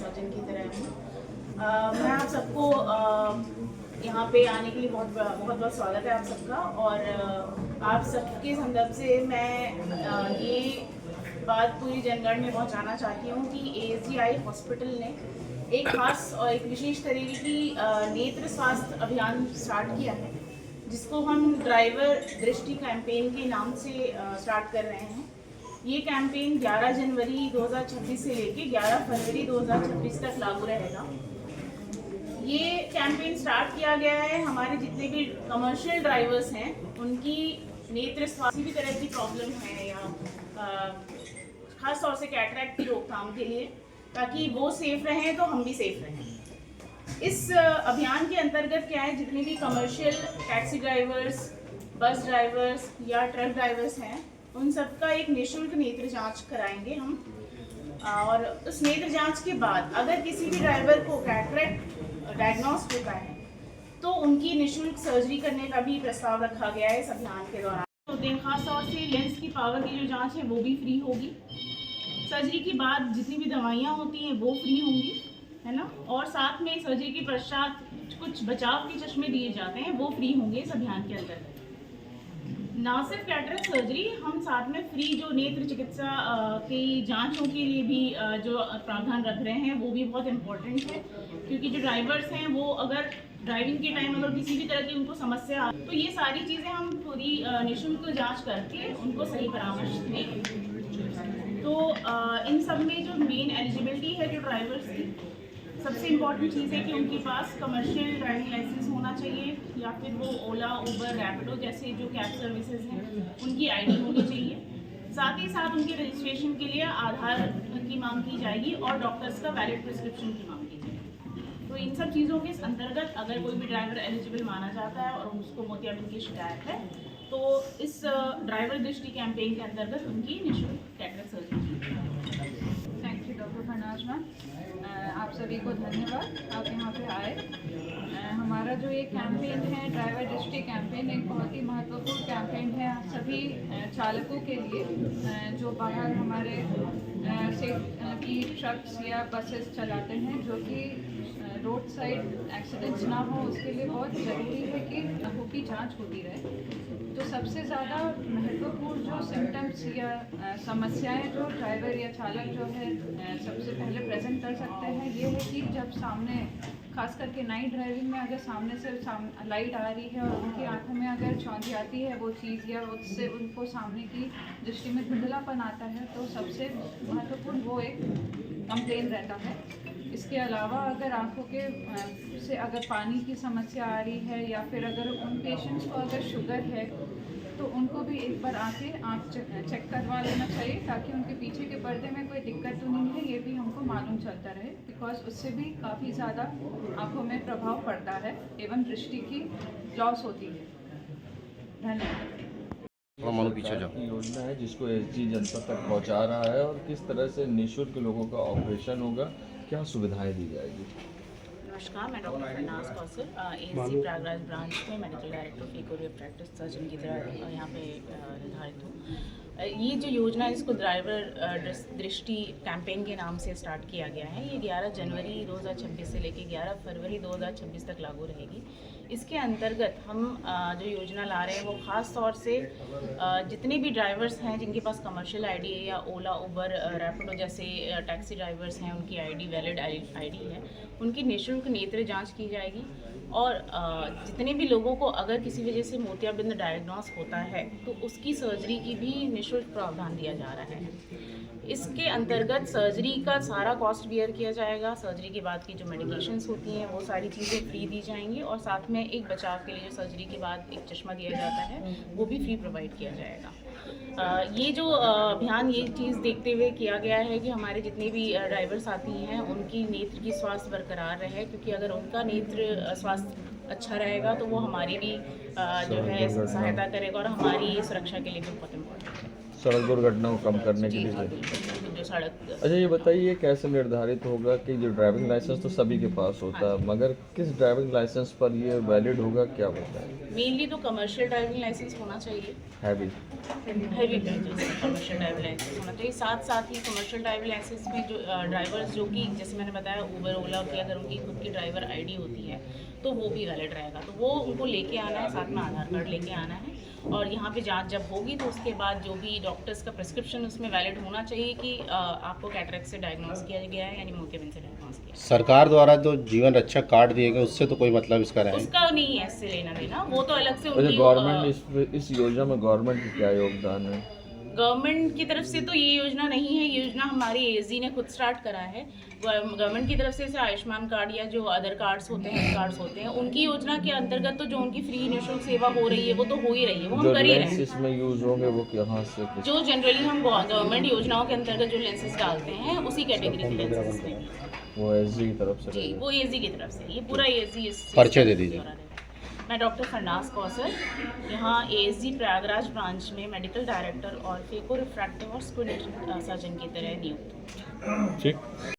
Surgeon की तरह हूँ। मैं आप सबको यहाँ पे आने के लिए बहुत बहुत स्वागत है आप सबका। और आप सबके संदर्भ से मैं ये बात पूरी जनगण में पहुँचाना चाहती हूँ कि ASGI हॉस्पिटल ने एक खास और एक विशेष तरीके की नेत्र स्वास्थ्य अभियान स्टार्ट किया है, जिसको हम ड्राइवर दृष्टि कैंपेन के नाम से स्टार्ट कर रहे हैं। ये कैंपेन 11 जनवरी 2026 से लेके 11 फरवरी 2026 तक लागू रहेगा। ये कैंपेन स्टार्ट किया गया है हमारे जितने भी कमर्शियल ड्राइवर्स हैं उनकी नेत्र स्वास्थ्य किसी भी तरह की प्रॉब्लम है या खास तौर से कैटरैक्ट की रोकथाम के लिए, ताकि वो सेफ रहें तो हम भी सेफ रहें। इस अभियान के अंतर्गत क्या है, जितने भी commercial taxi drivers, bus drivers या ट्रक ड्राइवर्स हैं, उन सबका एक निःशुल्क नेत्र जांच कराएंगे हम। और उस नेत्र जांच के बाद अगर किसी भी ड्राइवर को कैटरैक्ट डायग्नोस होता है तो उनकी निःशुल्क सर्जरी करने का भी प्रस्ताव रखा गया है इस अभियान के दौरान। तो खास तौर से लेंस की पावर की जो जांच है वो भी फ्री होगी। सर्जरी के बाद जितनी भी दवाइयाँ होती हैं वो फ्री होंगी, है ना। और साथ में सर्जरी के पश्चात कुछ बचाव के चश्मे दिए जाते हैं, वो फ्री होंगे इस अभियान के अंतर्गत। ना सिर्फ कैटरैक्ट सर्जरी, हम साथ में फ्री जो नेत्र चिकित्सा की जांचों के लिए भी जो प्रावधान रख रहे हैं वो भी बहुत इम्पोर्टेंट है, क्योंकि जो ड्राइवर्स हैं वो अगर ड्राइविंग के टाइम अगर किसी भी तरह की उनको समस्या आ तो ये सारी चीज़ें हम पूरी निःशुल्क जांच करके उनको सही परामर्श देंगे। तो इन सब में जो मेन एलिजिबिलिटी है जो ड्राइवर्स की, सबसे इम्पॉर्टेंट चीज़ है कि उनके पास कमर्शियल ड्राइविंग लाइसेंस होना चाहिए, या फिर वो ओला, उबर, रैपिडो जैसे जो कैब सर्विसेज हैं उनकी ID होनी चाहिए। साथ ही साथ उनके रजिस्ट्रेशन के लिए आधार की मांग की जाएगी और डॉक्टर्स का वैलिड प्रिस्क्रिप्शन की मांग की जाएगी। तो इन सब चीज़ों के अंतर्गत अगर कोई भी ड्राइवर एलिजिबल माना जाता है और उसको मोतियाबिंद की शिकायत है तो इस ड्राइवर दृष्टि कैंपेन के अंतर्गत उनकी निःशुल्क cataract surgery. Thank you doctor Farnaz ma'am, आप सभी को धन्यवाद आप यहाँ पे आए। हमारा जो ये कैंपेन है ड्राइवर दृष्टि कैंपेन, एक बहुत ही महत्वपूर्ण कैंपेन है सभी चालकों के लिए जो बाहर हमारे से की ट्रक्स या बसेस चलाते हैं, जो कि रोड साइड एक्सीडेंट्स ना हो उसके लिए बहुत ज़रूरी है कि आँखों की जांच होती रहे। तो सबसे ज़्यादा महत्वपूर्ण जो सिम्टम्स या समस्याएं जो ड्राइवर या चालक जो है सबसे पहले प्रेजेंट कर सकते हैं, ये है कि जब सामने खास करके नाइट ड्राइविंग में अगर सामने से लाइट आ रही है और उनकी आंखों में अगर चौंधी आती है वो चीज़ या उससे उनको सामने की दृष्टि में धुंधलापन आता है, तो सबसे महत्वपूर्ण वो एक कंप्लेन रहता है। इसके अलावा अगर आंखों के से अगर पानी की समस्या आ रही है या फिर अगर उन पेशेंट्स को अगर शुगर है तो उनको भी एक बार आँख चेक करवा लेना चाहिए, ताकि उनके पीछे के पर्दे में कोई दिक्कत तो नहीं है ये भी हमको मालूम चलता रहे, बिकॉज उससे भी काफ़ी ज़्यादा आँखों में प्रभाव पड़ता है एवं दृष्टि की लॉस होती है। धन्यवाद। पीछे जाओ। योजना है जिसको SG जनता तक पहुंचा रहा है और किस तरह से निःशुल्क लोगों का ऑपरेशन होगा, क्या सुविधाएं दी जाएगी? नमस्कार, मैं doctor Farnaz Kausar, ASG Prayagraj branch में मेडिकल डायरेक्टर ऑफ इकोरिया प्रैक्टिस सर्जन की तरह यहाँ पे निर्धारित हूँ। ये जो योजना है इसको ड्राइवर दृष्टि कैंपेन के नाम से स्टार्ट किया गया है। ये 11 जनवरी 2026 से लेकर 11 फरवरी 2026 तक लागू रहेगी। इसके अंतर्गत हम जो योजना ला रहे हैं वो ख़ास तौर से जितने भी ड्राइवर्स हैं जिनके पास कमर्शियल ID है या ओला, उबर, रैपिडो जैसे टैक्सी ड्राइवर्स हैं, उनकी ID वैलिड ID है, उनकी निःशुल्क नेत्र जांच की जाएगी। और जितने भी लोगों को अगर किसी वजह से मोतियाबिंद डायग्नोस होता है तो उसकी सर्जरी की भी निःशुल्क प्रावधान दिया जा रहा है। इसके अंतर्गत सर्जरी का सारा कॉस्ट बियर किया जाएगा। सर्जरी के बाद की जो मेडिकेशंस होती हैं वो सारी चीज़ें फ्री दी जाएंगी, और साथ में एक बचाव के लिए जो सर्जरी के बाद एक चश्मा दिया जाता है वो भी फ्री प्रोवाइड किया जाएगा। ये जो अभियान ये चीज़ देखते हुए किया गया है कि हमारे जितने भी ड्राइवर साथी हैं उनकी नेत्र की स्वास्थ्य बरकरार रहे, क्योंकि अगर उनका नेत्र स्वास्थ्य अच्छा रहेगा तो वो हमारी भी जो है सहायता करेगा और हमारी सुरक्षा के लिए भी बहुत इम्पोर्टेंट है। सड़क दुर्घटना को कम करने के लिए जी। जो सड़क। अच्छा ये बताइए कैसे निर्धारित होगा कि जो ड्राइविंग लाइसेंस तो सभी के पास होता है, मगर किस ड्राइविंग लाइसेंस पर ये वैलिड होगा, क्या बताएं? मेनली तो कमर्शियल ड्राइविंग लाइसेंस होना चाहिए, heavy heavy vehicles commercial driving licence होना चाहिए। साथ ही कमर्शियल ड्राइविंग लाइसेंस में जो ड्राइवर्स जो कि जैसे मैंने बताया उबर ओला की अगर उनकी खुद की ड्राइवर आईडी होती है तो वो भी वैलिड रहेगा, तो वो उनको लेके आना है, साथ में आधार कार्ड लेके आना है। और यहाँ पे जांच जब होगी तो उसके बाद जो भी डॉक्टर्स का प्रिस्क्रिप्शन उसमें वैलिड होना चाहिए कि आपको कैटरेक्ट से डायग्नोस किया गया है यानी मोतियाबिंद से डायग्नोस किया है। सरकार द्वारा जो जीवन रक्षा कार्ड दिए गए उससे तो कोई मतलब इसका रहे? उसका नहीं है इससे लेना देना, वो तो अलग से अच्छा उनकी गवर्नमेंट इस योजना में गवर्नमेंट की क्या योगदान है? गवर्नमेंट की तरफ से तो ये योजना नहीं है, ये योजना हमारी एएसडी ने खुद स्टार्ट करा है। गवर्नमेंट की तरफ से जैसे आयुष्मान कार्ड या जो अदर कार्ड्स होते हैं, हेल्थ कार्ड्स होते हैं, उनकी योजना के अंतर्गत तो जो उनकी फ्री निःशुल्क सेवा हो रही है वो तो हो ही रही है, वो जो हम कर ही रहे लेंस हैं। इसमें यूज होंगे वो कहाँ से जो जनरली हम गवर्नमेंट योजनाओं के अंतर्गत जो लेंसेज डालते हैं उसी कैटेगरी के लेंसेज में वो एसजी की तरफ से जी, रहेगा? वो एएसडी की तरफ से, ये पूरा एएसडी इस परिचय दे दीजिए। मैं डॉक्टर फरनाज कौसर, यहाँ एएसडी प्रयागराज ब्रांच में मेडिकल डायरेक्टर और फेको रिफ्रैक्टिव और स्क्विड सर्जन की तरह नियुक्त हूँ। ठीक।